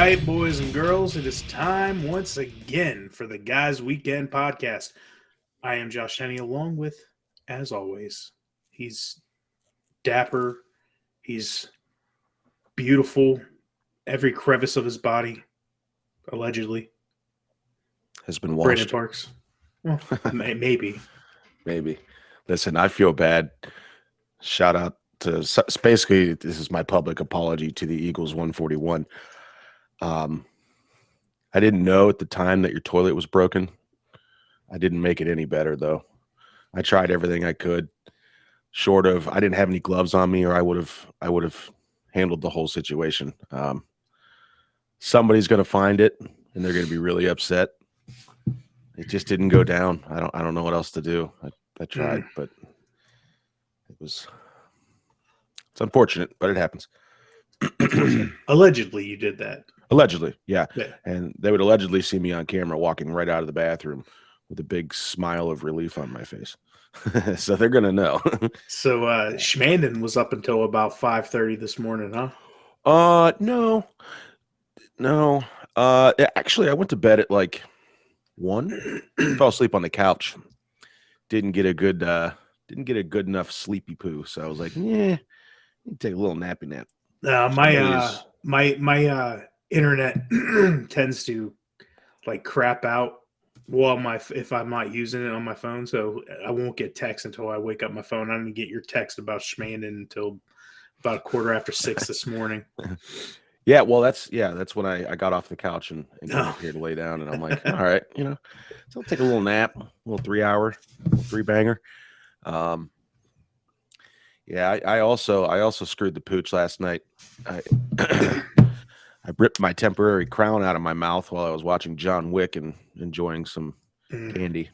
right, boys and girls, it is time once again for the Guys Weekend podcast. I am Josh Henney, along with, as always, he's dapper, he's beautiful, every crevice of his body, allegedly. Has been Brandon washed. Parks. Well, maybe. Maybe. Listen, I feel bad. Shout out to basically this is my public apology to the Eagles 141. I didn't know at the time that your toilet was broken. I didn't make it any better though. I tried everything I could. Short of I didn't have any gloves on me, or I would have handled the whole situation. Somebody's going to find it, and they're going to be really upset. It just didn't go down. I don't know what else to do. I tried, but it's unfortunate, but it happens. Allegedly, you did that. Allegedly, yeah. And they would allegedly see me on camera walking right out of the bathroom with a big smile of relief on my face. So they're going to know. So Shmandon was up until about 5:30 this morning, huh? No. Actually, I went to bed at like 1. Fell asleep on the couch. Didn't get a good enough sleepy poo. So I was like, take a little nappy nap. My internet tends to like crap out if I'm not using it on my phone, so I won't get text until I wake up my phone. I didn't get your text about Shmandon until about 6:15 this morning. Yeah, well, that's when I got off the couch and got up here to lay down, and I'm like, all right, so I'll take a little nap, a little 3-hour, 3-banger. Yeah, I also screwed the pooch last night. I ripped my temporary crown out of my mouth while I was watching John Wick and enjoying some candy.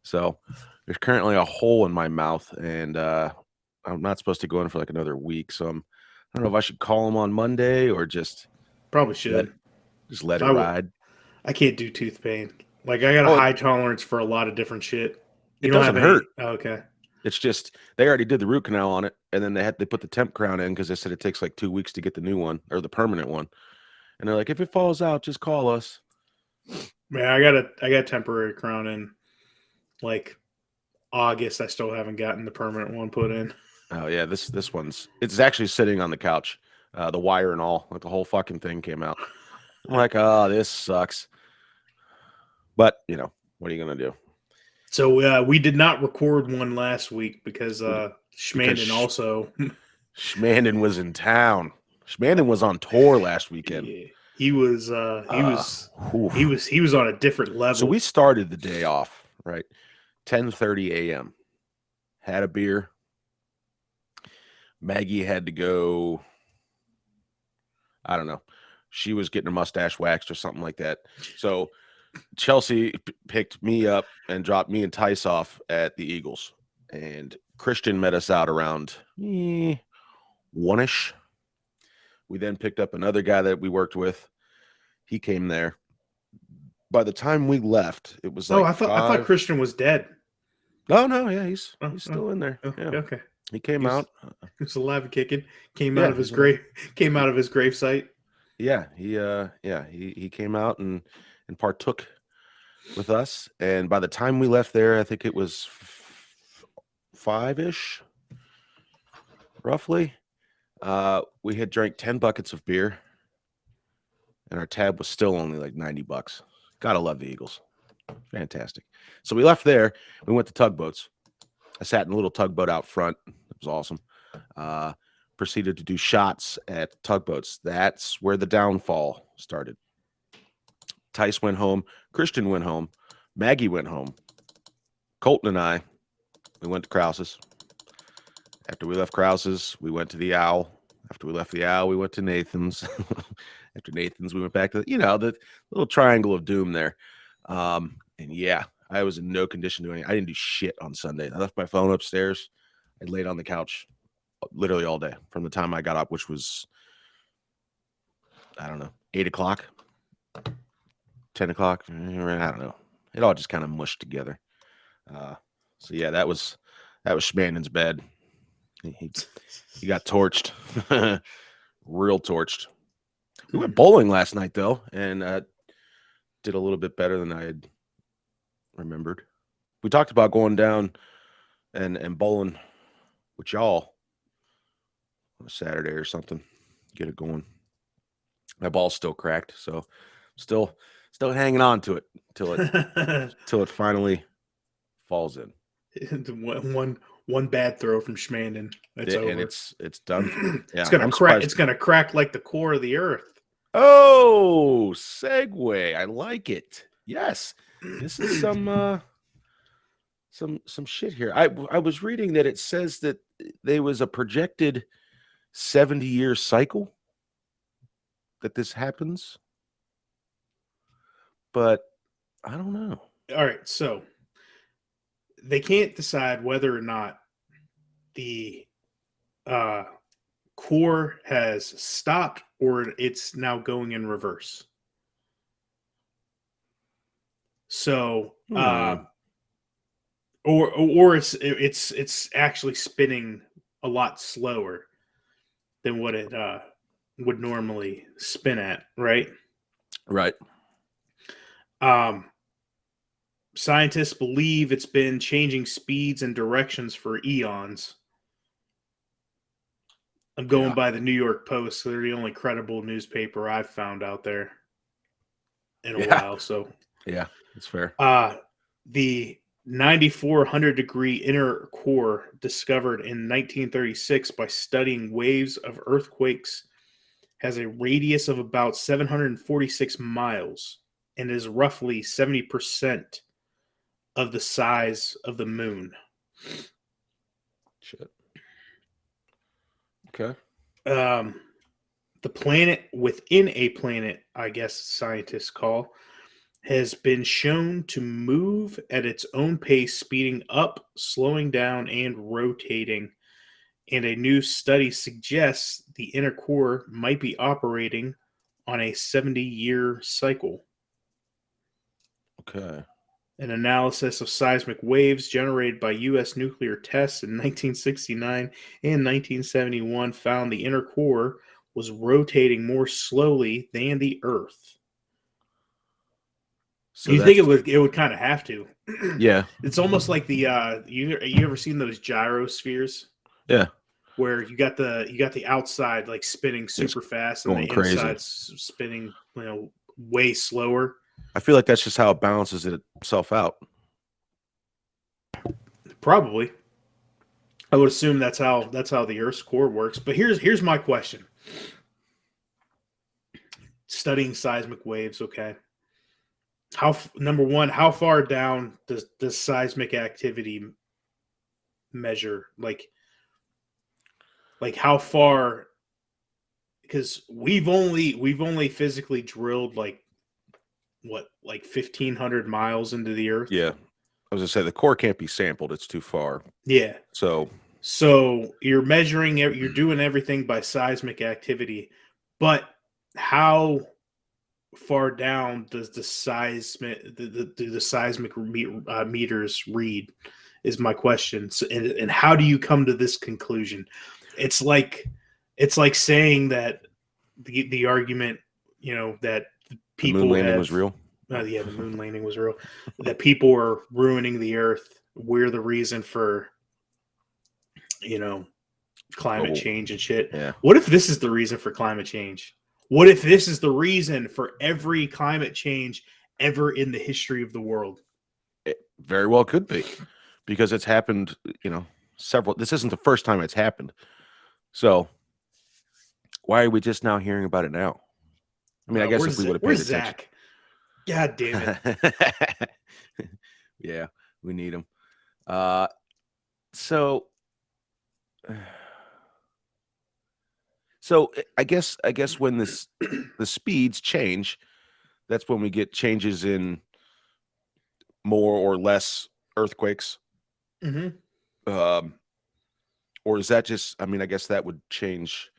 So there's currently a hole in my mouth, and I'm not supposed to go in for like another week. So I don't know if I should call him on Monday or just probably should let it ride. I can't do tooth pain. Like I got a high tolerance for a lot of different shit. It doesn't hurt. Oh, okay. It's just they already did the root canal on it, and then they put the temp crown in because they said it takes like 2 weeks to get the new one or the permanent one. And they're like, if it falls out, just call us. Man, I got temporary crown in like August. I still haven't gotten the permanent one put in. Oh yeah, this it's actually sitting on the couch, the wire and all, like the whole fucking thing came out. I'm like, oh, this sucks. But what are you gonna do? So we did not record one last week because Shmandon also. Shmandon was in town. Shmandon was on tour last weekend. Yeah, he was on a different level. So we started the day off, right? 10:30 a.m. Had a beer. Maggie had to go. I don't know. She was getting her mustache waxed or something like that. So Chelsea picked me up and dropped me and Tice off at the Eagles. And Christian met us out around 1-ish. We then picked up another guy that we worked with. He came there. By the time we left, it was like I thought Christian was dead. No, yeah, he's still in there. Okay, yeah. Okay. He came out. He was alive and kicking. Came out of his grave site. Yeah, he came out and partook with us. And by the time we left there, I think it was 5-ish, roughly. We had drank 10 buckets of beer, and our tab was still only like $90. Gotta love the Eagles. Fantastic. So we left there. We went to tugboats. I sat in a little tugboat out front. It was awesome. Proceeded to do shots at tugboats. That's where the downfall started. Tice went home. Christian went home. Maggie went home. Colton and I, we went to Krause's. After we left Krause's, we went to the Owl. After we left the Owl, we went to Nathan's. After Nathan's, we went back to the little triangle of doom there. And yeah, I was in no condition doing it. I didn't do shit on Sunday. I left my phone upstairs. I laid on the couch literally all day from the time I got up, which was, I don't know, 8 o'clock, 10 o'clock. I don't know. It all just kind of mushed together. So yeah, that was Shmandon's bed. He got torched, real torched. We went bowling last night though, and did a little bit better than I had remembered. We talked about going down and bowling with y'all on a Saturday or something. Get it going. My ball's still cracked, so still hanging on to it till it finally falls in. one bad throw from Shmandon. It's over. And it's done for. Yeah, it's gonna I'm crack. surprised. It's gonna crack like the core of the earth. Oh, segue. I like it. Yes. This is some shit here. I was reading that it says that there was a projected 70-year cycle that this happens. But I don't know. All right, so they can't decide whether or not the core has stopped or it's now going in reverse. So, or it's actually spinning a lot slower than what it would normally spin at, right? Right. Scientists believe it's been changing speeds and directions for eons. I'm going by the New York Post. So they're the only credible newspaper I've found out there in a while. So yeah, that's fair. The 9400-degree inner core, discovered in 1936 by studying waves of earthquakes, has a radius of about 746 miles and is roughly 70% of the size of the moon. Shit. Okay. The planet within a planet, I guess scientists call, has been shown to move at its own pace, speeding up, slowing down, and rotating. And a new study suggests the inner core might be operating on a 70-year cycle. Okay. An analysis of seismic waves generated by U.S. nuclear tests in 1969 and 1971 found the inner core was rotating more slowly than the Earth. So you think it would kind of have to? Yeah. It's almost like the you ever seen those gyrospheres? Yeah. Where you got the outside like spinning super fast and the inside spinning, way slower. I feel like that's just how it balances itself out. Probably. I would assume that's how the Earth's core works. But here's my question. Studying seismic waves, okay. Number one, how far down does seismic activity measure? Like how far? Because we've only physically drilled like 1,500 miles into the Earth. Yeah, I was gonna say the core can't be sampled; it's too far. Yeah. So you're measuring, you're doing everything by seismic activity, but how far down does the seismic do the seismic meters read? Is my question. So, and how do you come to this conclusion? It's like saying that the argument, that people the moon landing was real. Yeah, the moon landing was real. That people are ruining the Earth. We're the reason for, climate change and shit. Yeah. What if this is the reason for climate change? What if this is the reason for every climate change ever in the history of the world? It very well could be, because it's happened, several. This isn't the first time it's happened. So why are we just now hearing about it now? I mean, I guess if we would have paid attention. Zach? God damn it. Yeah, we need him. So I guess when the speeds change, that's when we get changes in more or less earthquakes. Mm-hmm. Or is that just? I mean, I guess that would change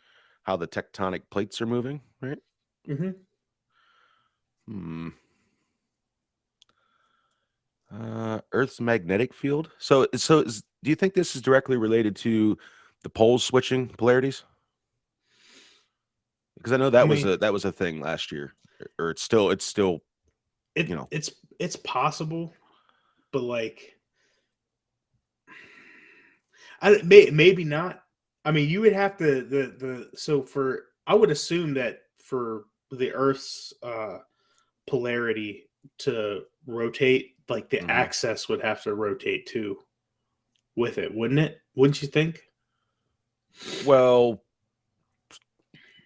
how the tectonic plates are moving, right? Mm-hmm. Earth's magnetic field. So do you think this is directly related to the poles switching polarities? Because I know I that was mean, a thing last year, or it's still it you know. it's possible, but like, maybe not. I mean, you would have to so for I would assume that for the Earth's polarity to rotate, like the Mhm. axis would have to rotate too with it, wouldn't it? Wouldn't you think? Well,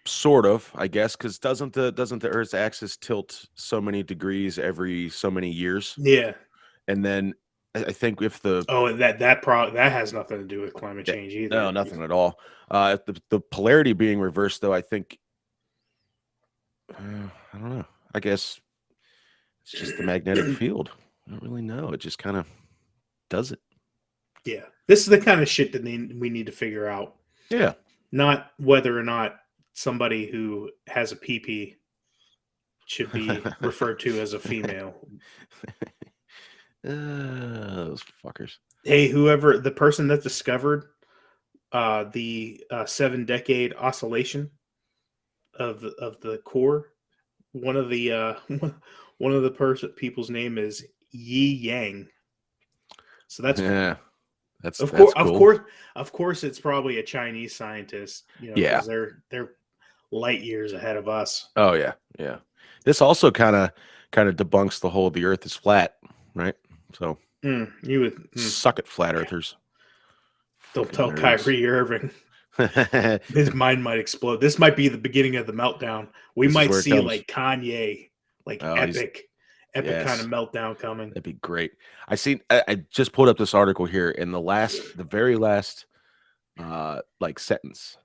sort of, I guess, because doesn't the Earth's axis tilt so many degrees every so many years, Yeah. and then I think if the Oh, and that has nothing to do with climate yeah, change no, either. nothing at all. If the polarity being reversed, though, I think I don't know. I guess it's just the magnetic field. I don't really know. It just kind of does it. Yeah, this is the kind of shit that we need to figure out. Yeah. Not whether or not somebody who has a PP should be referred to as a female. Those fuckers. Hey, whoever the person that discovered the 7 decade oscillation of the core, one of the one of the people's name is Yi Yang. So that's Yeah, of course that's cool. it's probably a Chinese scientist, Yeah. because they're light years ahead of us. Oh yeah, yeah. This also kind of debunks the whole the Earth is flat, right? So You would suck it, flat Earthers. don't Fucking tell nerds. Kyrie Irving. His mind might explode. This might be the beginning of the meltdown. We This is might where it see comes. like Kanye, like Oh, he's epic kind of yes. meltdown coming. That'd be great. I just pulled up this article here, in the very last like sentence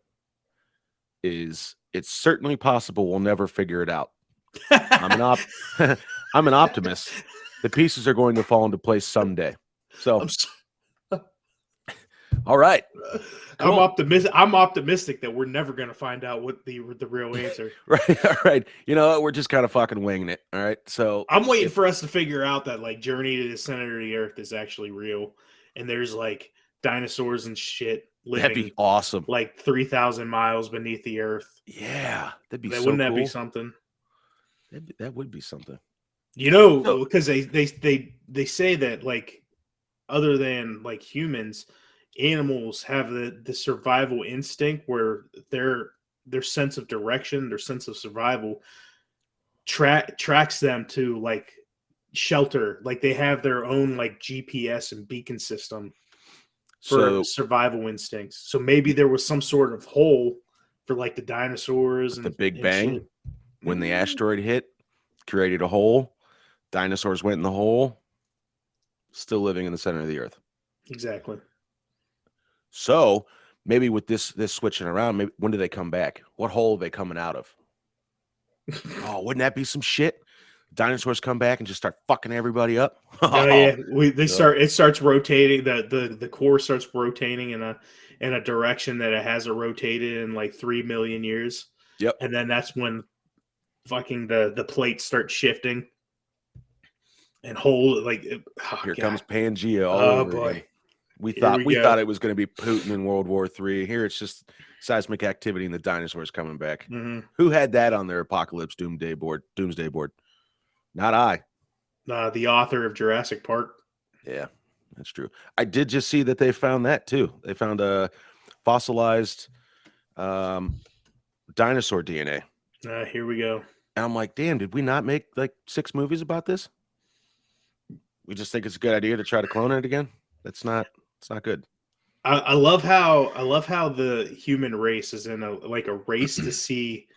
is, it's certainly possible we'll never figure it out. I'm an I'm an optimist. The pieces are going to fall into place someday. So, I'm so, all right, cool. I'm optimistic that we're never going to find out what the real answer. Right, all right. You know what? We're just kind of fucking winging it. All right. So I'm waiting if for us to figure out that like Journey to the Center of the Earth is actually real, and there's like dinosaurs and shit that'd be living awesome. like 3,000 miles beneath the Earth. Yeah, that'd be That so wouldn't that be cool. something? That would be something. So Because they say that like other than like humans, animals have the survival instinct where their sense of direction, their sense of survival tracks them to like shelter. Like they have their own like GPS and beacon system for so survival instincts. So maybe there was some sort of hole for like the dinosaurs with the and Big shit. Bang, when the asteroid hit, created a hole. Dinosaurs went in the hole. Still living in the center of the Earth. Exactly. So maybe with this switching around, maybe when do they come back? What hole are they coming out of? Oh, wouldn't that be some shit? Dinosaurs come back and just start fucking everybody up. Oh Oh, yeah, they yeah. start. It starts rotating. The core starts rotating in a direction that it hasn't rotated in like 3 million years, Yep. and then that's when fucking the plates start shifting and hold like. Oh Here god. comes Pangea all Oh over again. boy. We Here thought we we thought go. it was going to be Putin in World War III. Here it's just seismic activity and the dinosaurs coming back. Hmm. Who had that on their apocalypse doomsday board? Not I. The author of Jurassic Park. Yeah, that's true. I did just see that they found that too. They found a fossilized dinosaur DNA. Here we go. And I'm like, damn, did we not make like 6 movies about this? We just think it's a good idea to try to clone it again. It's not good. I love how the human race is in a race to see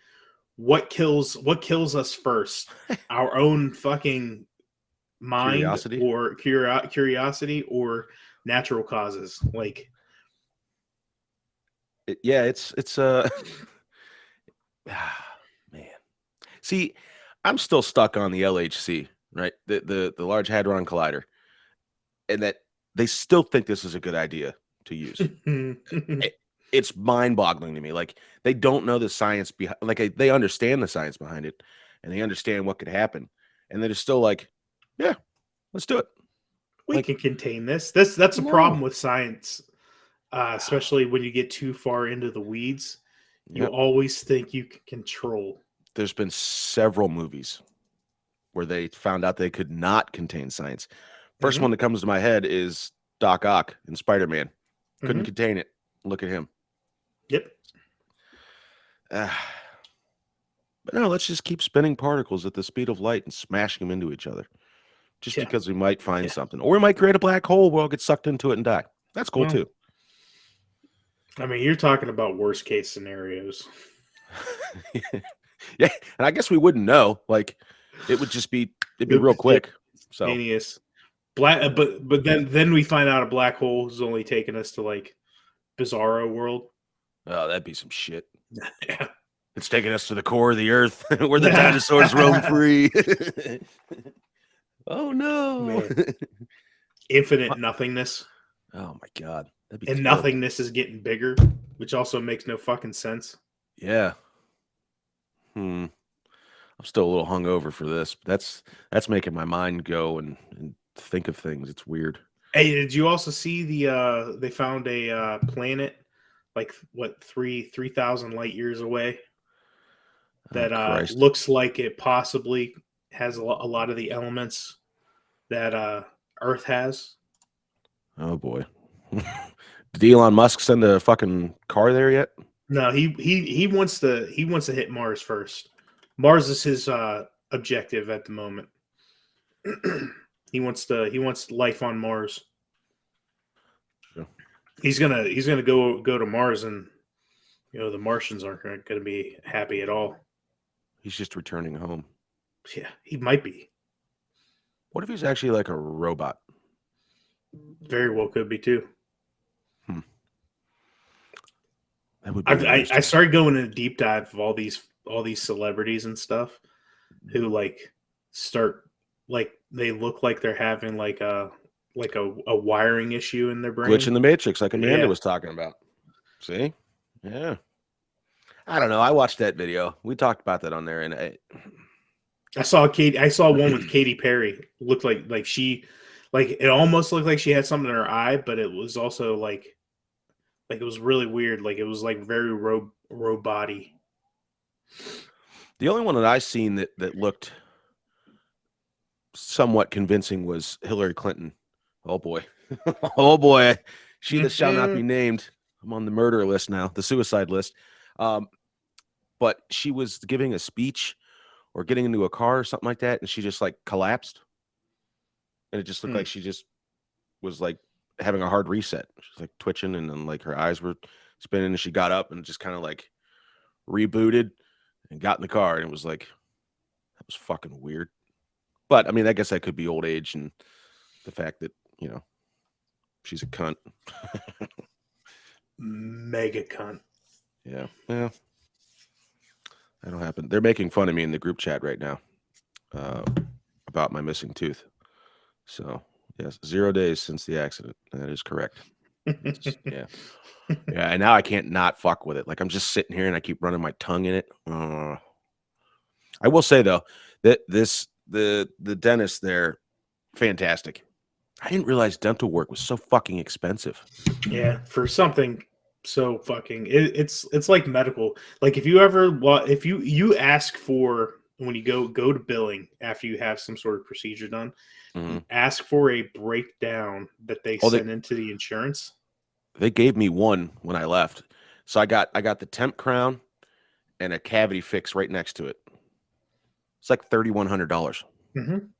what kills us first, our own fucking mind Curiosity. or curiosity or natural causes. Like Yeah, it's man. See, I'm still stuck on the LHC, right? The Large Hadron Collider, and that they still think this is a good idea to use. It's mind-boggling to me. Like, they don't know the science behind. Like, they understand the science behind it, and they understand what could happen, and they're still like, yeah, let's do it. we Like, can contain this. That's a no, problem with science, especially when you get too far into the weeds. You Yep. always think you can control. There's been several movies where they found out they could not contain science. First one that comes to my head is Doc Ock in Spider-Man. Couldn't contain it. Look at him. Yep. But no, let's just keep spinning particles at the speed of light and smashing them into each other. Just because we might find something. Or we might create a black hole where we'll get sucked into it and die. That's cool too. I mean, you're talking about worst case scenarios. Yeah, and I guess we wouldn't know. Like, it would just be real quick. So genius. But then we find out a black hole is only taking us to like Bizarro world. Oh, that'd be some shit. Yeah. It's taking us to the core of the earth where the dinosaurs roam free. Oh no. Man. Infinite nothingness. Oh my god. And terrible. Nothingness is getting bigger, which also makes no fucking sense. Yeah. I'm still a little hungover for this. That's making my mind go and think of things. It's weird. Hey, did you also see they found a planet like what 3,000 light years away that looks like it possibly has a lot of the elements that Earth has. Oh boy. Did Elon Musk send a fucking car there yet? No, he wants to hit Mars first. Mars is his objective at the moment. He wants life on Mars. Sure. He's gonna go to Mars, and the Martians aren't going to be happy at all. He's just returning home. Yeah, he might be. What if he's actually like a robot? Very well could be too. That would be I started going in a deep dive of all these celebrities and stuff who like start like they look like they're having like a wiring issue in their brain. Glitch in the matrix, like Amanda was talking about. See? Yeah. I don't know. I watched that video. We talked about that on there, and I saw one with Katy Perry. Looked like she, like it almost looked like she had something in her eye, but it was also like it was really weird. Like it was like very robot-y. The only one that I seen that looked somewhat convincing was Hillary Clinton. Oh boy. Oh boy. She that shall not be named. I'm on the murder list now, the suicide list. But she was giving a speech or getting into a car or something like that, and she just like collapsed. And it just looked like she just was like having a hard reset. She's like twitching, and then like her eyes were spinning, and she got up and just kind of like rebooted and got in the car, and it was like, that was fucking weird. But I mean, I guess that could be old age and the fact that, she's a cunt. Mega cunt. Yeah. That'll happen. They're making fun of me in the group chat right now about my missing tooth. So, yes, 0 days since the accident. That is correct. Yeah. Yeah, and now I can't not fuck with it. Like, I'm just sitting here and I keep running my tongue in it. I will say, though, that the dentist there, fantastic. I didn't realize dental work was so fucking expensive. Yeah, for something so fucking it's like medical. Like if you ask for, when you go to billing after you have some sort of procedure done, ask for a breakdown that they send into the insurance. They gave me one when I left. So I got the temp crown and a cavity fix right next to it. It's like $3,100. I'm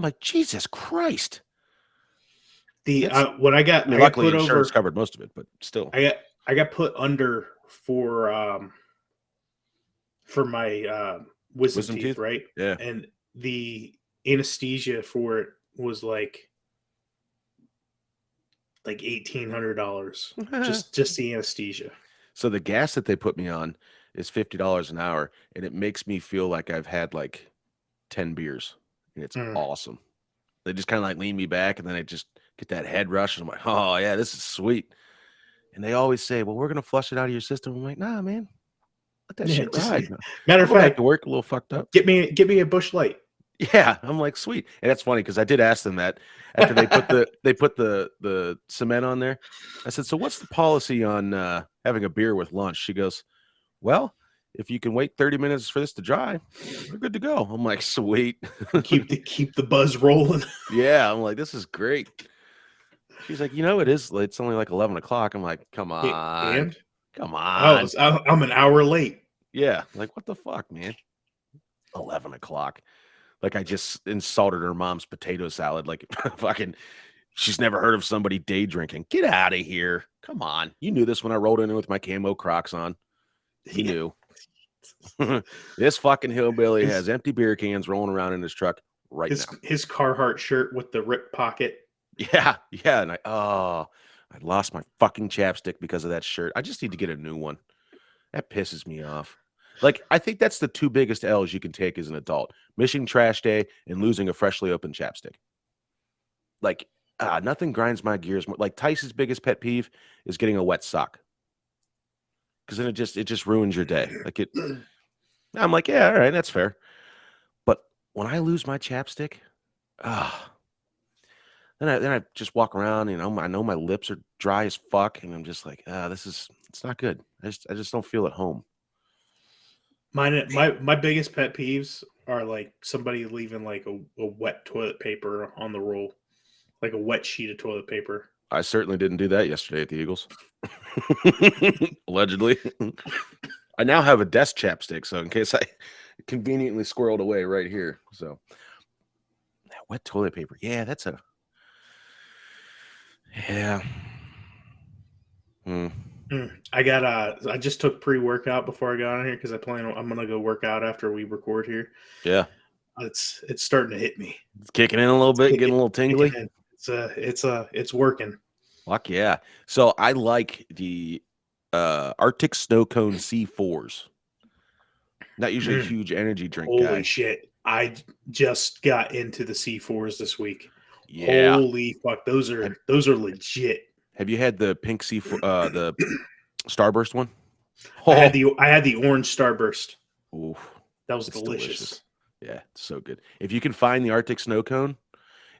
like, Jesus Christ. What I got, luckily insurance covered most of it, but still, I got put under for my wisdom teeth, right? Yeah, and the anesthesia for it was like $1,800 just the anesthesia. So the gas that they put me on is $50 an hour, and it makes me feel like I've had like 10 beers, and it's awesome. They just kind of like lean me back, and then I just get that head rush, and I'm like, oh yeah, this is sweet. And they always say, well, we're gonna flush it out of your system. I'm like, nah, man, let that shit ride. Matter of fact, to work a little fucked up. Get me a Busch Light. Yeah, I'm like, sweet. And that's funny because I did ask them that after they put the cement on there. I said, so what's the policy on having a beer with lunch? She goes, well, if you can wait 30 minutes for this to dry, we're good to go. I'm like, sweet. keep the buzz rolling. Yeah, I'm like, this is great. She's like, it's only like 11 o'clock. I'm like, come on. And Come on. I'm an hour late. Yeah. Like, what the fuck, man? 11 o'clock. Like, I just insulted her mom's potato salad. Like, fucking, she's never heard of somebody day drinking. Get out of here. Come on. You knew this when I rolled in with my camo Crocs on. You knew. This fucking hillbilly has empty beer cans rolling around in his truck now. His Carhartt shirt with the ripped pocket. Yeah. Yeah. And I lost my fucking chapstick because of that shirt. I just need to get a new one. That pisses me off. Like, I think that's the two biggest L's you can take as an adult: missing trash day and losing a freshly opened chapstick. Like, nothing grinds my gears more. Like, Tyson's biggest pet peeve is getting a wet sock, because then it just ruins your day. Like, I'm like, yeah, all right, that's fair. But when I lose my chapstick, then I just walk around, I know my lips are dry as fuck, and I'm just like, it's not good. I just don't feel at home. My biggest pet peeves are like somebody leaving like a wet toilet paper on the roll, like a wet sheet of toilet paper. I certainly didn't do that yesterday at the Eagles. Allegedly. I now have a desk chapstick, so in case I conveniently squirreled away right here. So that wet toilet paper. Yeah, that's a yeah. I just took pre-workout before I got on here because I'm gonna go work out after we record here. Yeah. It's starting to hit me. It's kicking in a little bit, getting a little tingly. It's working. Fuck yeah. So I like the Arctic Snow Cone C4s. Not usually a huge energy drink guy. Holy shit. I just got into the C4s this week. Yeah. Holy fuck. Those are legit. Have you had the pink C4 the Starburst one? I had the orange Starburst. Ooh, that was delicious. Yeah, it's so good. If you can find the Arctic Snow Cone,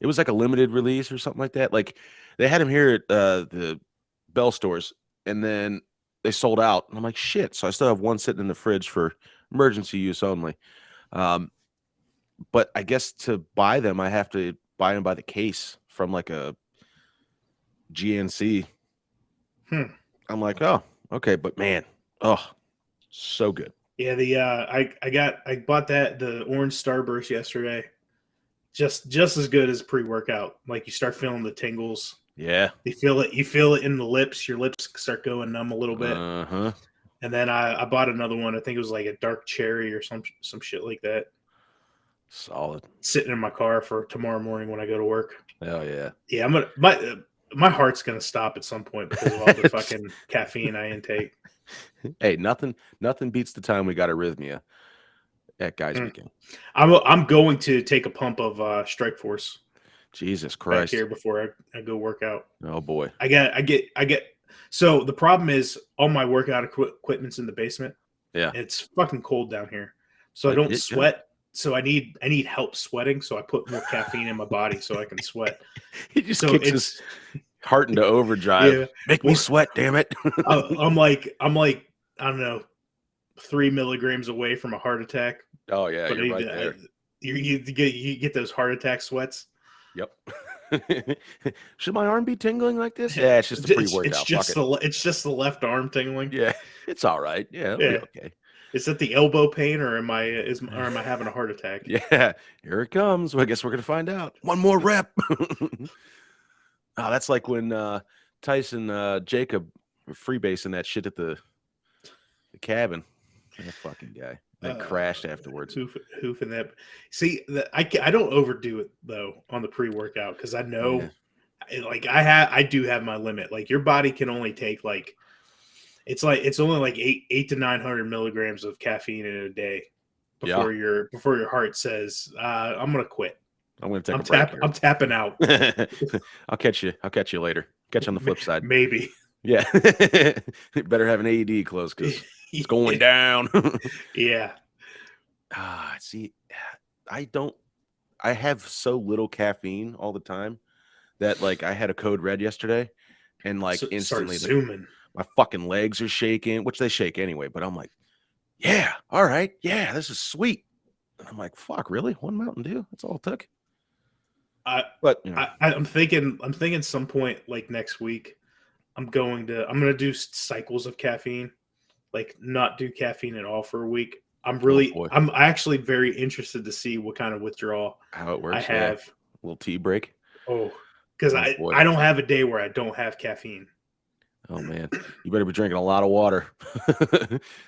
it was like a limited release or something like that. Like, they had them here at the Bell stores, and then they sold out. And I'm like, shit. So I still have one sitting in the fridge for emergency use only. But I guess to buy them, I have to buy them by the case from like a GNC. I'm like, oh, okay, but man, so good. Yeah, I bought the orange Starburst yesterday. Just as good as pre-workout. Like, you start feeling the tingles. Yeah. You feel it in the lips. Your lips start going numb a little bit. Uh-huh. And then I bought another one. I think it was like a dark cherry or some shit like that. Solid. Sitting in my car for tomorrow morning when I go to work. Oh yeah. Yeah, my heart's gonna stop at some point because of all the fucking caffeine I intake. Hey, nothing beats the time we got arrhythmia at Guys Weekend. I'm going to take a pump of Strike Force. Jesus Christ! Back here before I go work out. Oh boy. I get. So the problem is all my workout equipment's in the basement. Yeah. It's fucking cold down here, so I don't sweat. So I need help sweating. So I put more caffeine in my body so I can sweat. He just kicks his heart into overdrive. Yeah. Make me sweat, damn it. I'm like I don't know, 3 milligrams away from a heart attack. Oh yeah, you're right there. You get those heart attack sweats. Yep. Should my arm be tingling like this? Yeah, it's just a pre-workout. It's just the left arm tingling. Yeah, it's all right. Yeah, it'll be okay. Is that the elbow pain, or am I having a heart attack? Yeah, here it comes. Well, I guess we're gonna find out. One more rep. That's like when Tyson Jacob freebasing that shit at the cabin. That fucking guy. That crashed afterwards. Hoofing that. See, I don't overdo it though on the pre-workout because I know, like I do have my limit. Like, your body can only take it's only like 800 to 900 milligrams of caffeine in a day before your heart says I'm gonna quit. I'm gonna take a break. I'm tapping out. I'll catch you later. Catch you on the flip side. Maybe. Yeah. Better have an AED close because it's going down. Yeah. See, I have so little caffeine all the time that, like, I had a code red yesterday and, like, instantly zooming. My fucking legs are shaking, which they shake anyway, but I'm like, Yeah, all right, yeah, this is sweet. And I'm like, fuck, really? One Mountain Dew? That's all it took. I, But I'm thinking some point like next week, I'm gonna do cycles of caffeine, like not do caffeine at all for a week. oh boy, I'm actually very interested to see what kind of withdrawal how it I works? Yeah, have. a little tea break. Oh, because Oh boy. I don't have a day where I don't have caffeine. Oh man, you better be drinking a lot of water.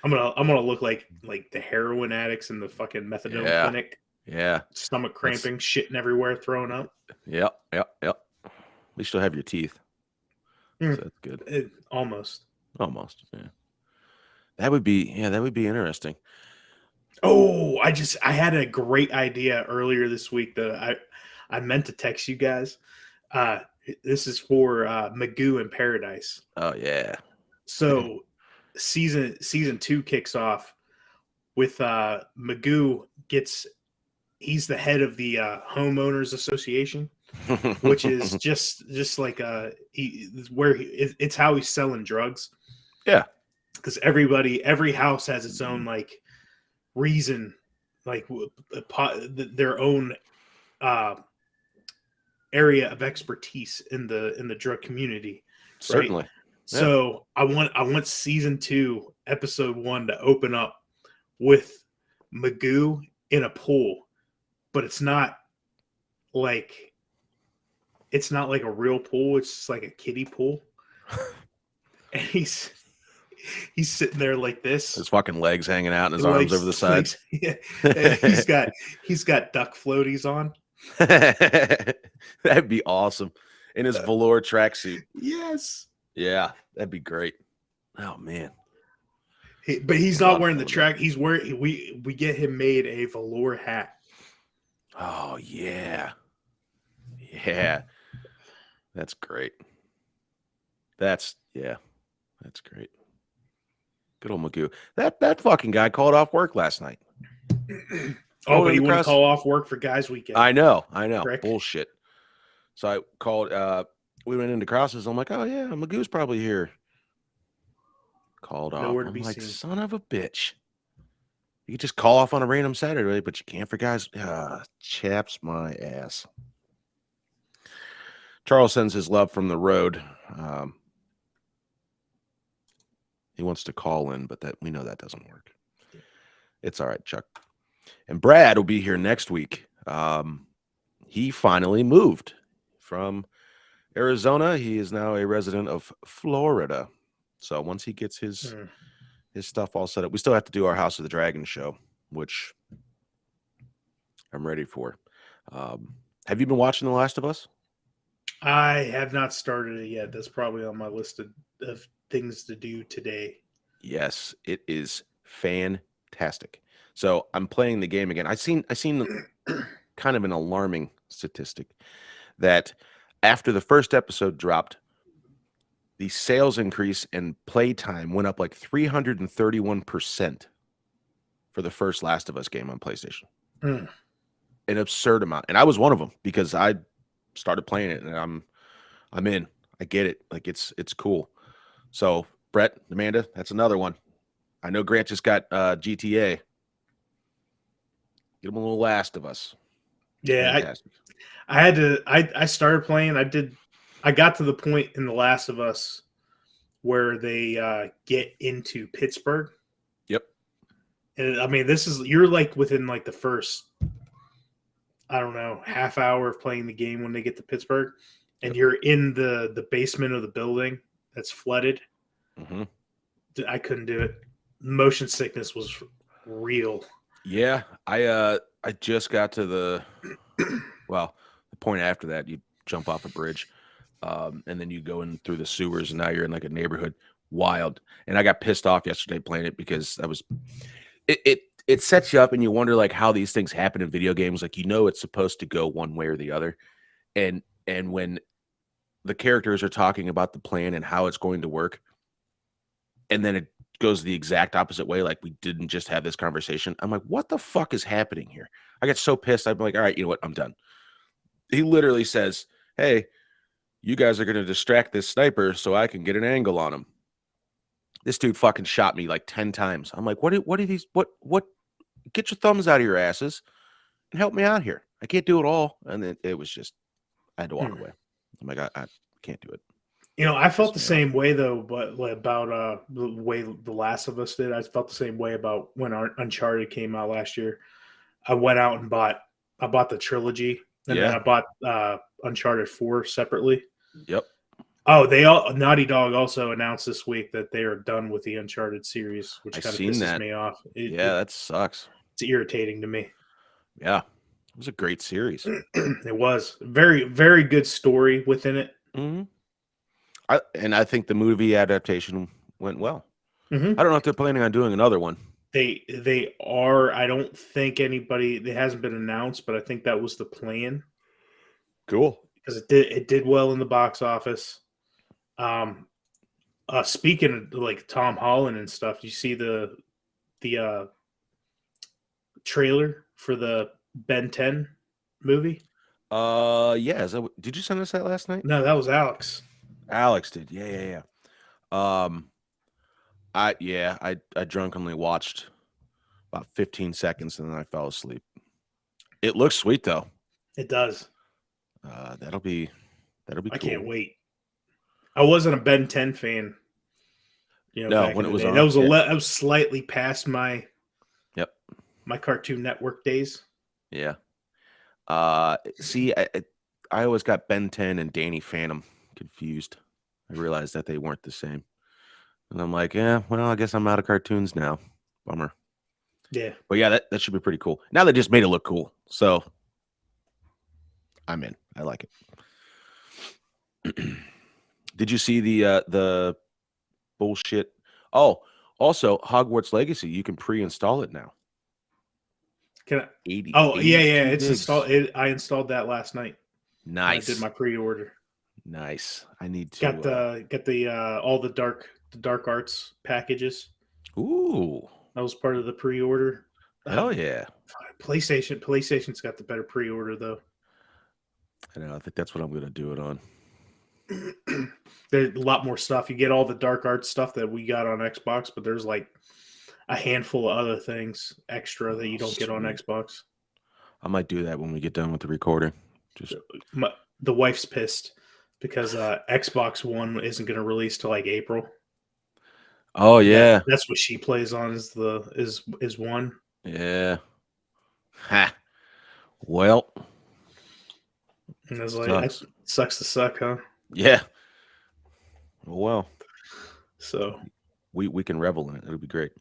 I'm gonna look like the heroin addicts in the fucking methadone Yeah, clinic, yeah. stomach That's cramping, shitting everywhere, throwing up. yep, yep, yep. At least you'll have your teeth, so Mm, that's good. almost. Almost. Yeah. That would be interesting. Oh, I had a great idea earlier this week that I meant to text you guys. Uh, this is for Magoo in Paradise. Oh yeah. So season two kicks off with Magoo gets he's the head of the homeowners association, which is just like it's how he's selling drugs Yeah. because every house has its own like reason, like their own uh, area of expertise in the drug community, right? Certainly. Yeah. So I want season two, episode one, to open up with Magoo in a pool, but like it's not like a real pool. It's just like a kiddie pool, and he's sitting there like this, His fucking legs hanging out and his arms over the legs, side. legs. Yeah. He's got duck floaties on. That'd be awesome. In his velour tracksuit. Yes, Yeah, that'd be great. Oh man. but he's A lot not of wearing fun the with that. track. He's wearing we get him made a velour hat. Oh yeah. Yeah. That's great. That's great. Good old Magoo. That fucking guy called off work last night. Oh, Rolled but he into wouldn't cross. call off work for guys' weekend. I know. Correct. Bullshit. So I called. We went into crosses. I'm like, oh yeah, Magoo's probably here. Called off. Nowhere to I'm be like, seen. son of a bitch. You could just call off on a random Saturday, but you can't for guys. Chaps my ass. Charles sends his love from the road. He wants to call in, but that we know that doesn't work. It's all right, Chuck. And Brad will be here next week. He finally moved from Arizona. He is now a resident of Florida. So once he gets his stuff all set up, we still have to do our House of the Dragon show, which I'm ready for. Have you been watching The Last of Us? I have not started it yet. That's probably on my list of things to do today. Yes, it is fantastic. So I'm playing the game again. I seen kind of an alarming statistic that after the first episode dropped, the sales increase and playtime went up like 331% for the first Last of Us game on PlayStation. Mm. An absurd amount. And I was one of them because I started playing it and I'm in. I get it. Like it's cool. So Brett, Amanda, that's another one. I know Grant just got GTA. Get him a little Last of Us. Yeah, Fantastic. I started playing. I got to the point in The Last of Us where they get into Pittsburgh. Yep. And I mean, you're like within like the first, I don't know, half hour of playing the game when they get to Pittsburgh, and you're in the basement of the building that's flooded. Mm-hmm. I couldn't do it. Motion sickness was real. Yeah, I just got to the point after that. You jump off a bridge, and then you go in through the sewers, and now you're in like a neighborhood. Wild. And I got pissed off yesterday playing it because it sets you up, and you wonder like how these things happen in video games. Like it's supposed to go one way or the other, and when the characters are talking about the plan and how it's going to work, and then it goes the exact opposite way. Like we didn't just have this conversation. I'm like, what the fuck is happening here? I get so pissed. I'm like, all right, you know what? I'm done. He literally says, hey, you guys are going to distract this sniper so I can get an angle on him. This dude fucking shot me like 10 times. I'm like, what are these? What? Get your thumbs out of your asses and help me out here. I can't do it all. And then it was just, I had to walk away. I'm like, I can't do it. I felt Pissed the me off. same way though, but about the way The Last of Us did. I felt the same way about when Uncharted came out last year. I went out and I bought the trilogy, and then Yeah. I bought Uncharted 4 separately. Yep. Oh, Naughty Dog also announced this week that they are done with the Uncharted series, which I kind of seen pisses that. me off. Yeah, that sucks. It's irritating to me. Yeah. It was a great series. It was very, very good story within it. Mm-hmm. I think the movie adaptation went well. Mm-hmm. I don't know if they're planning on doing another one. They are. I don't think anybody. It hasn't been announced, but I think that was the plan Cool. because it did well in the box office. Speaking of like Tom Holland and stuff, you see the trailer for the Ben 10 movie? Yeah. Did you send us that last night? No, that was Alex. Alex did. Yeah. I drunkenly watched about 15 seconds and then I fell asleep. It looks sweet though. It does. That'll be cool. I can't wait. I wasn't a Ben 10 fan. No, back when in it the was day. on. That was slightly past my Cartoon Network days. Yeah. See, I always got Ben 10 and Danny Phantom confused. I realized that they weren't the same. And I'm like, yeah, well, I guess I'm out of cartoons now. Bummer. Yeah. But yeah, that should be pretty cool. Now they just made it look cool. So I'm in. I like it. Did you see the bullshit? Oh, also Hogwarts Legacy, you can pre-install it now. Can I? 80. Oh, yeah. It's gigs. installed. I installed that last night. Nice. I did my pre-order. Nice. I need to Got the all the dark arts packages. Ooh. That was part of the pre-order. Hell yeah. PlayStation's got the better pre-order though. I know. I think that's what I'm going to do it on. There's a lot more stuff. You get all the dark arts stuff that we got on Xbox, but there's like a handful of other things extra that you don't get on Xbox. I might do that when we get done with the recording. Just the wife's pissed because Xbox One isn't going to release till like April. Oh yeah, that's what she plays on is one. Yeah. Ha. Well. And I was like, sucks to suck, huh? Yeah. Well. So we can revel in it. It'll be great.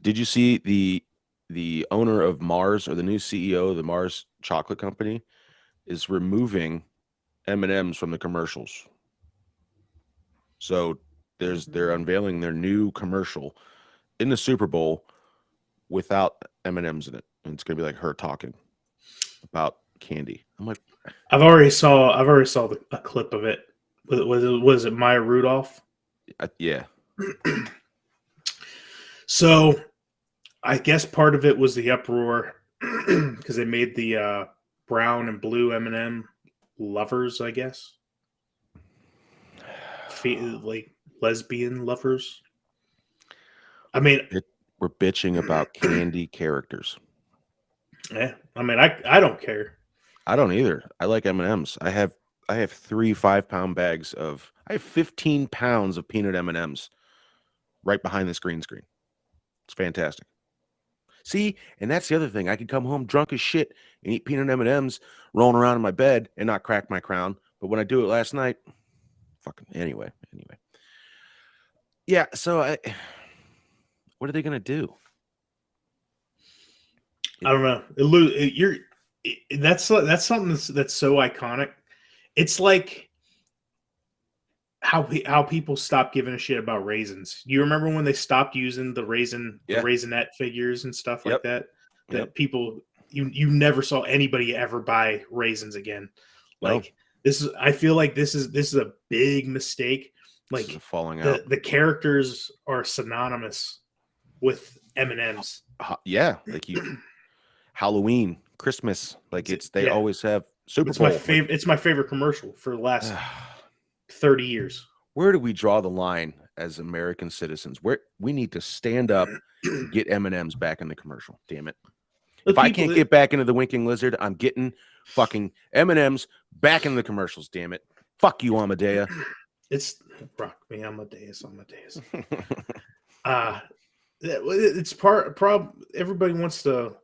Did you see the owner of Mars, or the new CEO of the Mars chocolate company, is removing M&Ms from the commercials? So they're unveiling their new commercial in the Super Bowl without M&Ms in it, and it's gonna be like her talking about candy. I'm like, I've already saw a clip of it. Was it Maya Rudolph? Yeah. So I guess part of it was the uproar because they made the brown and blue M&M lovers, I guess. Like lesbian lovers. I mean, we're bitching about candy characters. Yeah, I mean, I don't care. I don't either. I like M&Ms. I have 3 5-pound bags of. I have 15 pounds of peanut M&Ms right behind this green screen. It's fantastic. See, and that's the other thing. I could come home drunk as shit and eat peanut M&Ms rolling around in my bed and not crack my crown. But when I do it last night, fucking anyway. Yeah. So what are they gonna do? I don't know. That's something that's so iconic. It's like how people stopped giving a shit about raisins. You remember when they stopped using the raisinette figures and stuff like that? That people you never saw anybody ever buy raisins again. Like I feel like this is a big mistake. Like falling out. The characters are synonymous with M&Ms. Yeah, like Halloween, Christmas, like they always have Super Bowl. It's my favorite commercial for the last 30 years. where do we draw the line as American citizens? Where we need to stand up and get M&Ms back in the commercial. Damn it. If I can't get back into the winking lizard, I'm getting fucking M&Ms back in the commercials, damn it. Fuck you, Amadea. It's rock me, Amadeus. It's problem. Everybody wants to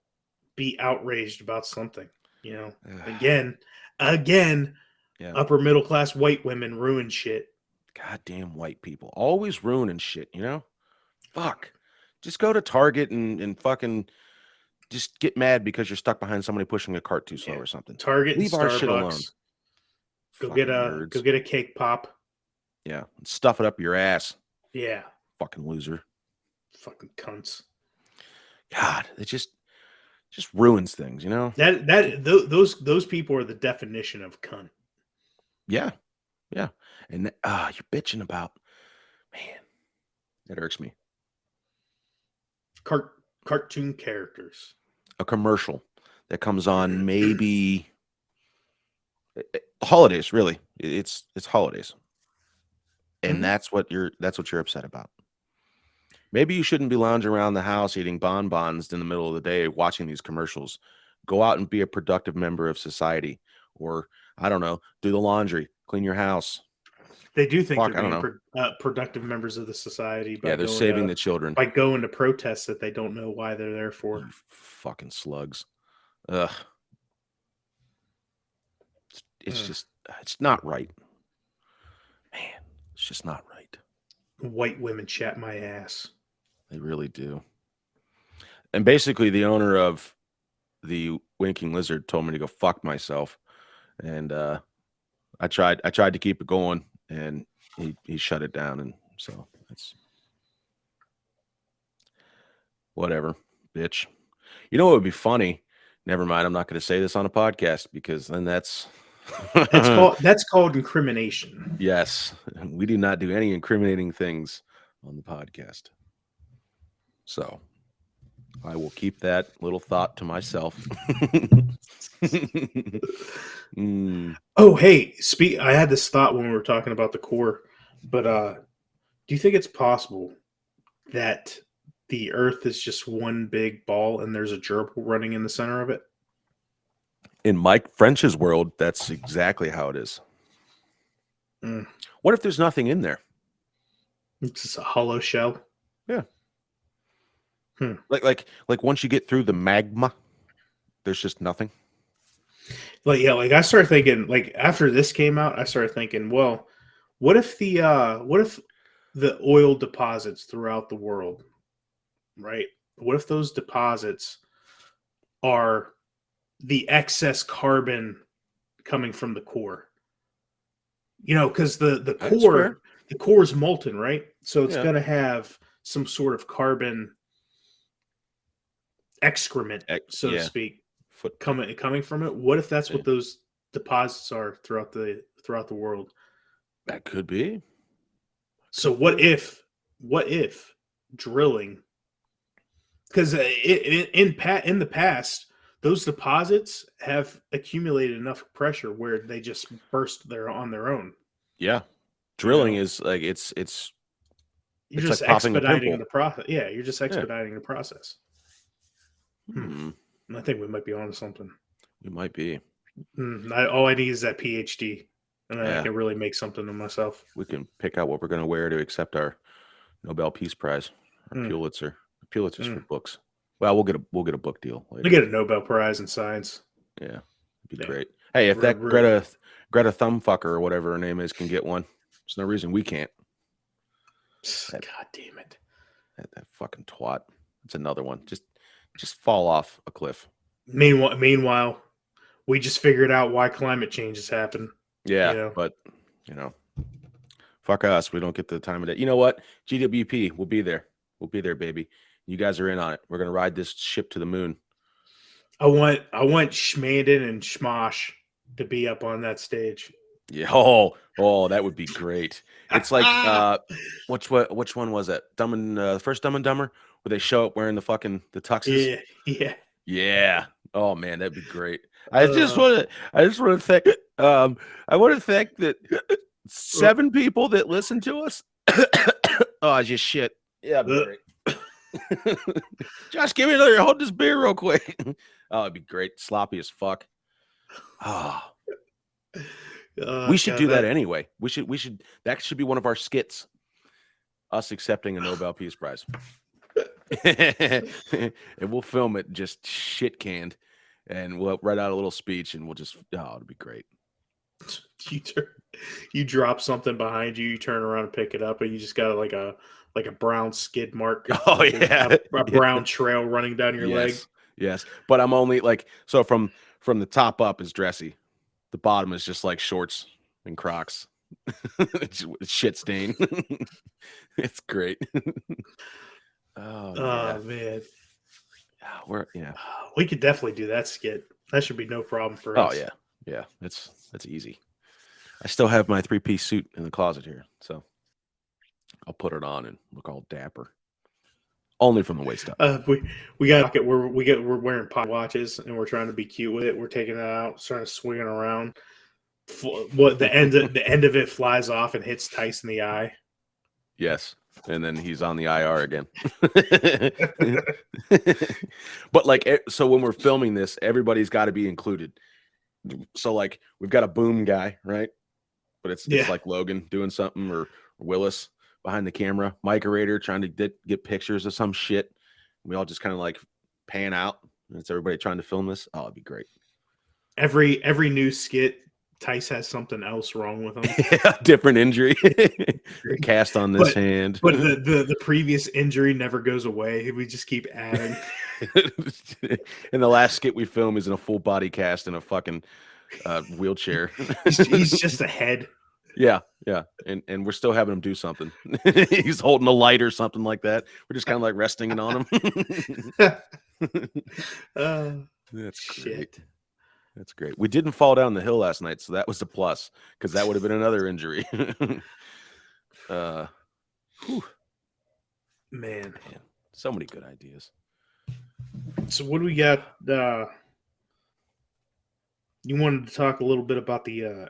be outraged about something, you know. Again, yeah. Upper middle class white women ruin shit. Goddamn white people. Always ruining shit, you know? Fuck. Just go to Target and fucking just get mad because you're stuck behind somebody pushing a cart too slow or something. Target Leave and our shit alone. Starbucks. Go get a cake pop. Yeah. Stuff it up your ass. Yeah. Fucking loser. Fucking cunts. God, it just ruins things, you know? Those people are the definition of cunt. Yeah. Yeah. And you're bitching about, man, that irks me. Cartoon characters. A commercial that comes on maybe holidays, really. It's holidays. And that's what you're upset about. Maybe you shouldn't be lounging around the house eating bonbons in the middle of the day watching these commercials. Go out and be a productive member of society, or I don't know, do the laundry, clean your house. They do think they're being productive members of the society. Yeah, they're saving the children by going to protests that they don't know why they're there for. You fucking slugs. Ugh. It's just, it's not right. Man, it's just not right. White women chat my ass. They really do. And basically, the owner of the winking lizard told me to go fuck myself, and I tried to keep it going, and he shut it down, and so it's whatever, bitch. You know what would be funny? Never mind. I'm not going to say this on a podcast because then that's called incrimination. Yes, we do not do any incriminating things on the podcast. So I will keep that little thought to myself. Oh, hey, I had this thought when we were talking about the core, but do you think it's possible that the Earth is just one big ball and there's a gerbil running in the center of it? In Mike French's world, that's exactly how it is. What if there's nothing in there? It's just a hollow shell. Yeah. Like once you get through the magma, there's just nothing. Like I started thinking, like after this came out, I started thinking, well, what if the oil deposits throughout the world, right? What if those deposits are the excess carbon coming from the core? You know, because the core is molten, right? So it's going to have some sort of carbon excrement, so to speak, coming from it. What if that's what those deposits are throughout the world? That could be. So what if drilling? Because in the past, those deposits have accumulated enough pressure where they just burst on their own. Yeah, drilling is like it's you're just like expediting the process. Yeah, you're just expediting the process. I think we might be onto something. We might be. All I need is that PhD, and then I can really make something of myself. We can pick out what we're going to wear to accept our Nobel Peace Prize, our Pulitzer. Pulitzer's for books. Well, we'll get a book deal later. We get a Nobel Prize in science. Yeah, it'd be great. Hey, if that Greta Thumbfucker or whatever her name is can get one, there's no reason we can't. God damn it! That fucking twat. It's another one. Just fall off a cliff. Meanwhile, we just figured out why climate change has happened. Yeah, but fuck us. We don't get the time of day. You know what? GWP, we'll be there. We'll be there, baby. You guys are in on it. We're gonna ride this ship to the moon. I want Shmandon and Shmosh to be up on that stage. Yeah. Oh, that would be great. It's like which one was it? First Dumb and Dumber, where they show up wearing the tuxes. Yeah. Oh man, that'd be great. I just want to thank that 7 people that listen to us. Oh, I just shit. Yeah, that'd be great. Josh, give me another. Hold this beer real quick. Oh, it'd be great. Sloppy as fuck. Oh, we should do that anyway. We should. That should be one of our skits. Us accepting a Nobel Peace Prize. And we'll film it just shit canned, and we'll write out a little speech, and we'll just. Oh, it'd be great. You drop something behind you, you turn around and pick it up, and you just got like a brown skid mark. Oh, like yeah. a brown trail running down your leg. Yes, but I'm only like, so from the top up is dressy, the bottom is just like shorts and Crocs. It's shit stain. It's great. Oh man, we could definitely do that skit. That should be no problem for us. Oh yeah, that's easy. I still have my 3-piece suit in the closet here, so I'll put it on and look all dapper. Only from the waist up. We got it. We're wearing pocket watches and we're trying to be cute with it. We're taking it out, starting to swing it around. What the end of it flies off and hits Tyson in the eye. Yes, and then he's on the IR again. But like, so when we're filming this, everybody's got to be included. So like, we've got a boom guy, right? But it's like Logan doing something, or Willis behind the camera, Mike Rader trying to get pictures of some shit. We all just kind of like pan out, and it's everybody trying to film this. Oh, it'd be great. Every new skit, Tice has something else wrong with him. Yeah, different injury. Cast on this hand. But the previous injury never goes away. We just keep adding. And the last skit we film is in a full body cast in a fucking wheelchair. He's just a head. Yeah. And we're still having him do something. He's holding a light or something like that. We're just kind of like resting it on him. That's great. That's great. We didn't fall down the hill last night, so that was a plus, because that would have been another injury. Man, so many good ideas. So what do we got? You wanted to talk a little bit about the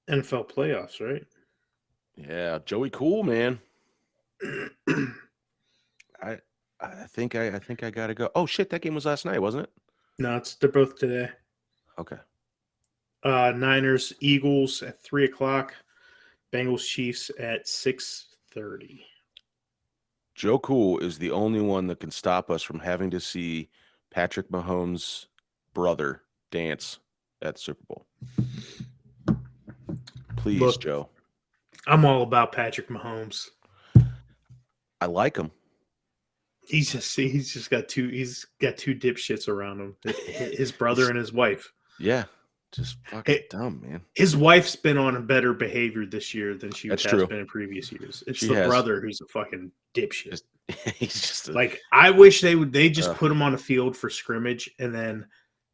NFL playoffs, right? Yeah, Joey Cool, man. I think I gotta go. Oh shit, that game was last night, wasn't it? No, they're both today. Okay. Niners, Eagles at 3:00. Bengals, Chiefs at 6:30. Joe Cool is the only one that can stop us from having to see Patrick Mahomes' brother dance at the Super Bowl. Please, look, Joe. I'm all about Patrick Mahomes. I like him. He's just got two dipshits around him. His brother and his wife. Yeah. Just fucking dumb, man. His wife's been on a better behavior this year than she has been in previous years. It's brother who's a fucking dipshit. He's just like, I wish they just put him on a field for scrimmage and then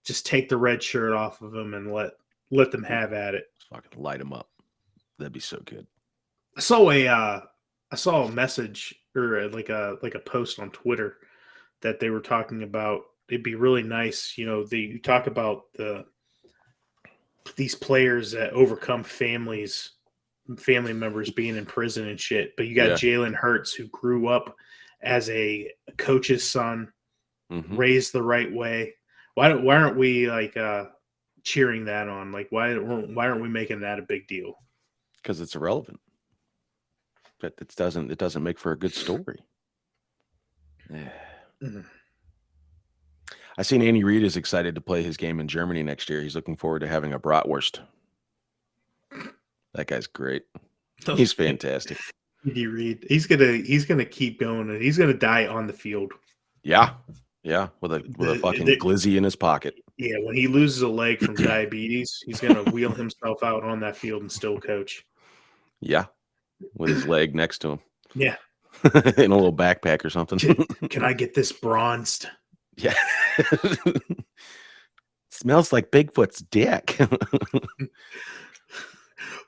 just take the red shirt off of him and let them have at it. Just fucking light him up. That'd be so good. I saw a message or like a post on Twitter that they were talking about. It'd be really nice, you talk about these players that overcome family members being in prison and shit. But you got Jalen Hurts, who grew up as a coach's son, raised the right way. Why aren't we like cheering that on? Like, why aren't we making that a big deal? Because it's irrelevant. But it doesn't make for a good story. Yeah. Mm-hmm. I seen Andy Reid is excited to play his game in Germany next year. He's looking forward to having a bratwurst. That guy's great. He's fantastic. Andy Reid. He's gonna keep going, and he's gonna die on the field. Yeah, with a fucking glizzy in his pocket. Yeah, when he loses a leg from diabetes, he's gonna wheel himself out on that field and still coach. Yeah, with his leg next to him. Yeah, in a little backpack or something. Can I get this bronzed? Yeah. Smells like Bigfoot's dick.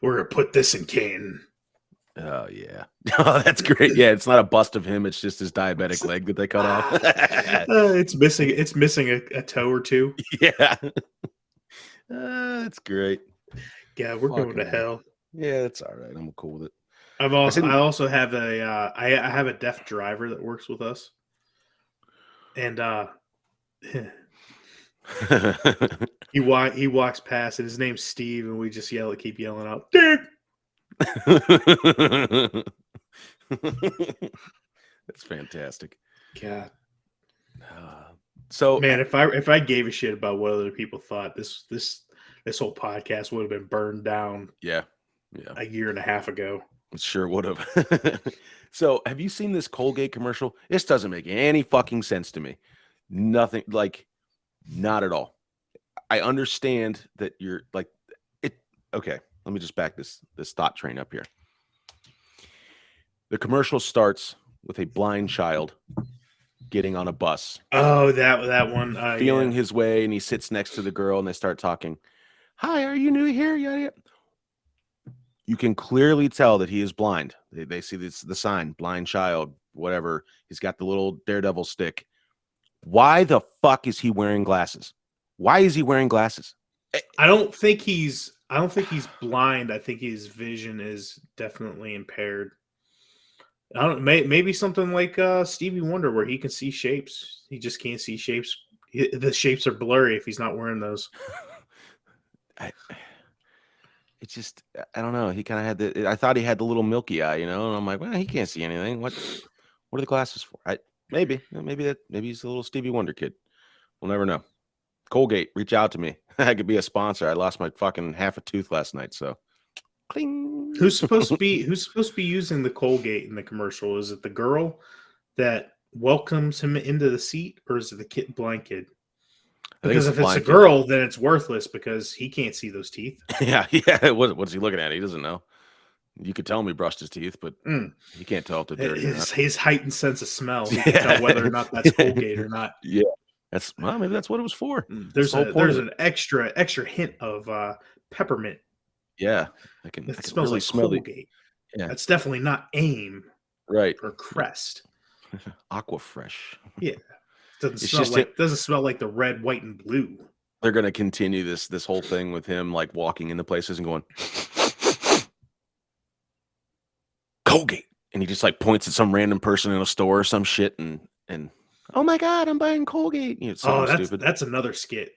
We're gonna put this in Canton. Oh yeah. Oh, that's great. Yeah, it's not a bust of him, it's just his diabetic leg that they cut off. It's missing a toe or two. Yeah. That's great. God, we're going to Fucking A. hell. Yeah, that's all right. I'm cool with it. I also have I have a deaf driver that works with us, and he walks past, and his name's Steve, and we just keep yelling out, Dick. That's fantastic. God, So, man, if I gave a shit about what other people thought, this whole podcast would have been burned down. Yeah, a year and a half ago. it sure would have. So, have you seen this Colgate commercial? This doesn't make any fucking sense to me. Nothing, like, not at all. I understand that you're like it. Okay, let me just back this thought train up here. The commercial starts with a blind child getting on a bus. Oh, that one. Feeling his way, and he sits next to the girl, and they start talking. Hi, are you new here? Yeah. You can clearly tell that he is blind. They see the sign, blind child, whatever. He's got the little daredevil stick. Why the fuck is he wearing glasses? Why is he wearing glasses? I don't think he's blind. I think his vision is definitely impaired. I don't. Maybe something like Stevie Wonder, where he can see shapes. He just can't see shapes. The shapes are blurry if he's not wearing those. I don't know. He kind of had I thought he had the little milky eye, and I'm like, well, he can't see anything. What are the glasses for? Maybe he's a little Stevie Wonder kid. We'll never know. Colgate, reach out to me. I could be a sponsor. I lost my fucking half a tooth last night, so cling. Who's supposed to be using the Colgate in the commercial? Is it the girl that welcomes him into the seat, or is it the blind kid? Because if it's a girl, then it's worthless because he can't see those teeth. Yeah. What's he looking at? He doesn't know. You could tell him he brushed his teeth, but you can't tell if they're dirty or not. His heightened sense of smell. He can tell whether or not that's Colgate or not. Yeah. Maybe that's what it was for. There's an extra hint of peppermint. Yeah. I can smells really like smell Colgate. Yeah. That's definitely not AIM. Right. Or Crest. Aquafresh. Yeah. Doesn't smell like the red, white, and blue. They're gonna continue this whole thing with him like walking into places and going Colgate, and he just like points at some random person in a store or some shit, and oh my god, I'm buying Colgate. That's another skit.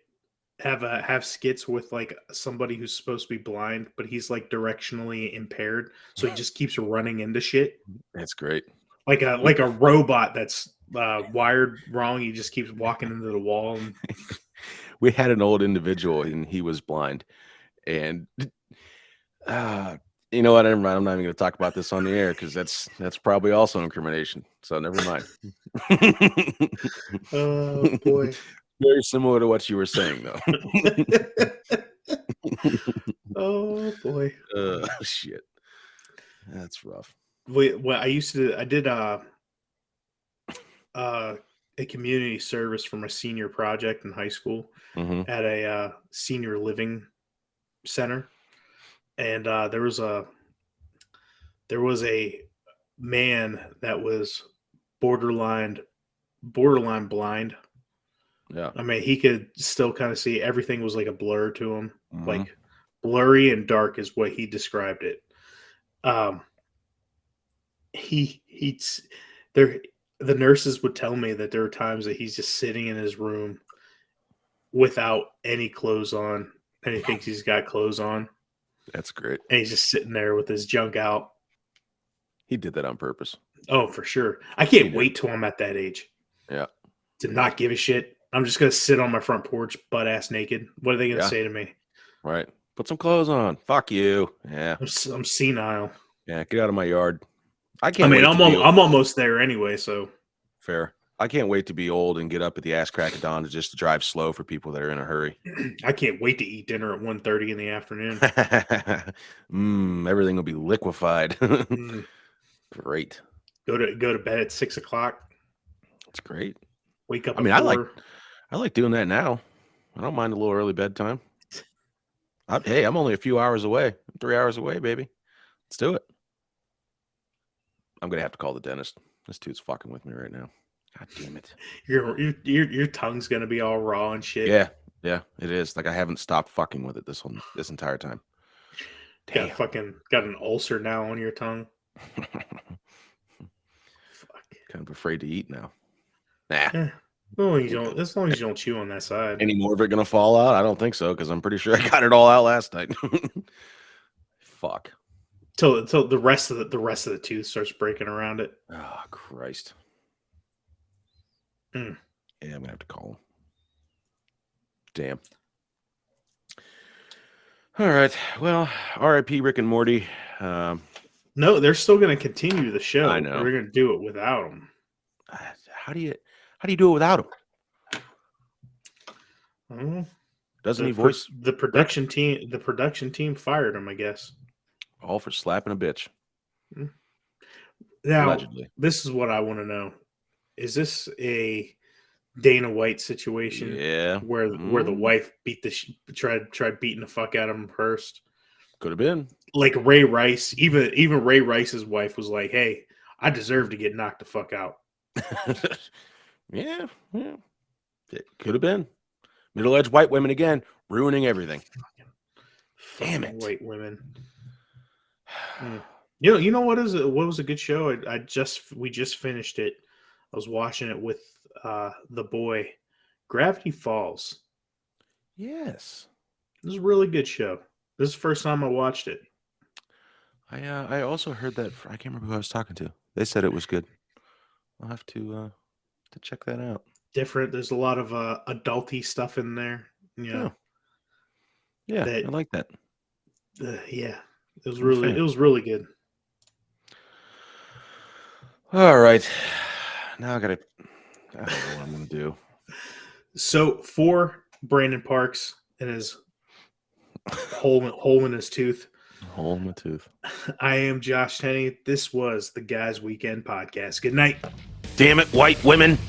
Have skits with like somebody who's supposed to be blind, but he's like directionally impaired, so he just keeps running into shit. That's great. Like a robot that's wired wrong. He just keeps walking into the wall. We had an old individual, and he was blind, and you know what? I'm not even going to talk about this on the air because that's probably also incrimination. So never mind. Oh boy. Very similar to what you were saying, though. Oh boy. Shit. That's rough. I did a community service for my senior project in high school at a senior living center, and there was a man that was borderline blind. Yeah. I mean, he could still kind of see. Everything was like a blur to him. Like blurry and dark is what he described it. The nurses would tell me that there are times that he's just sitting in his room without any clothes on, and he thinks he's got clothes on. That's great. And he's just sitting there with his junk out. He did that on purpose. Oh, for sure. I can't wait till I'm at that age. Yeah. To not give a shit. I'm just going to sit on my front porch butt ass naked. What are they going to say to me? Right. Put some clothes on. Fuck you. Yeah. I'm senile. Yeah. Get out of my yard. I'm almost there anyway, so. Fair. I can't wait to be old and get up at the ass crack of dawn to just drive slow for people that are in a hurry. I can't wait to eat dinner at 1:30 in the afternoon. Everything will be liquefied. Great. Go to bed at 6 o'clock. That's great. Wake up. I mean, 4. I like doing that now. I don't mind a little early bedtime. Hey, I'm only a few hours away. I'm 3 hours away, baby. Let's do it. I'm gonna have to call the dentist. This dude's fucking with me right now. God damn it. Your tongue's gonna be all raw and shit. Yeah, it is. Like I haven't stopped fucking with it this entire time. Damn. Got an ulcer now on your tongue. Fuck. Kind of afraid to eat now. Nah. Well, you don't. As long as you don't chew on that side. Any more of it gonna fall out? I don't think so, because I'm pretty sure I got it all out last night. Fuck. Till the rest of the tooth starts breaking around it. Oh Christ. Mm. Yeah, I'm gonna have to call him. Damn. All right. Well, R.I.P. Rick and Morty. No, they're still going to continue the show. I know. We're going to do it without them. How do you do it without him? Doesn't he voice the production team? The production team fired him, I guess. All for slapping a bitch. Now, allegedly. This is what I want to know: is this a Dana White situation? Yeah, where the wife tried beating the fuck out of him first. Could have been like Ray Rice. Even Ray Rice's wife was like, "Hey, I deserve to get knocked the fuck out." yeah, it could have been middle-aged white women again, ruining everything. Damn it, white women. You know what was a good show? We just finished it. I was watching it with the boy. Gravity Falls. Yes, this is a really good show. This is the first time I watched it. I also heard that. I can't remember who I was talking to. They said it was good. I'll have to check that out. Different. There's a lot of adulty stuff in there. You know. Yeah, I like that. Yeah, it was really good. All right, now I don't know what I'm gonna do. So for Brandon Parks and his hole in his tooth. Hole in the tooth. I am Josh Tenney. This was the Guys Weekend Podcast. Good night. Damn it, white women.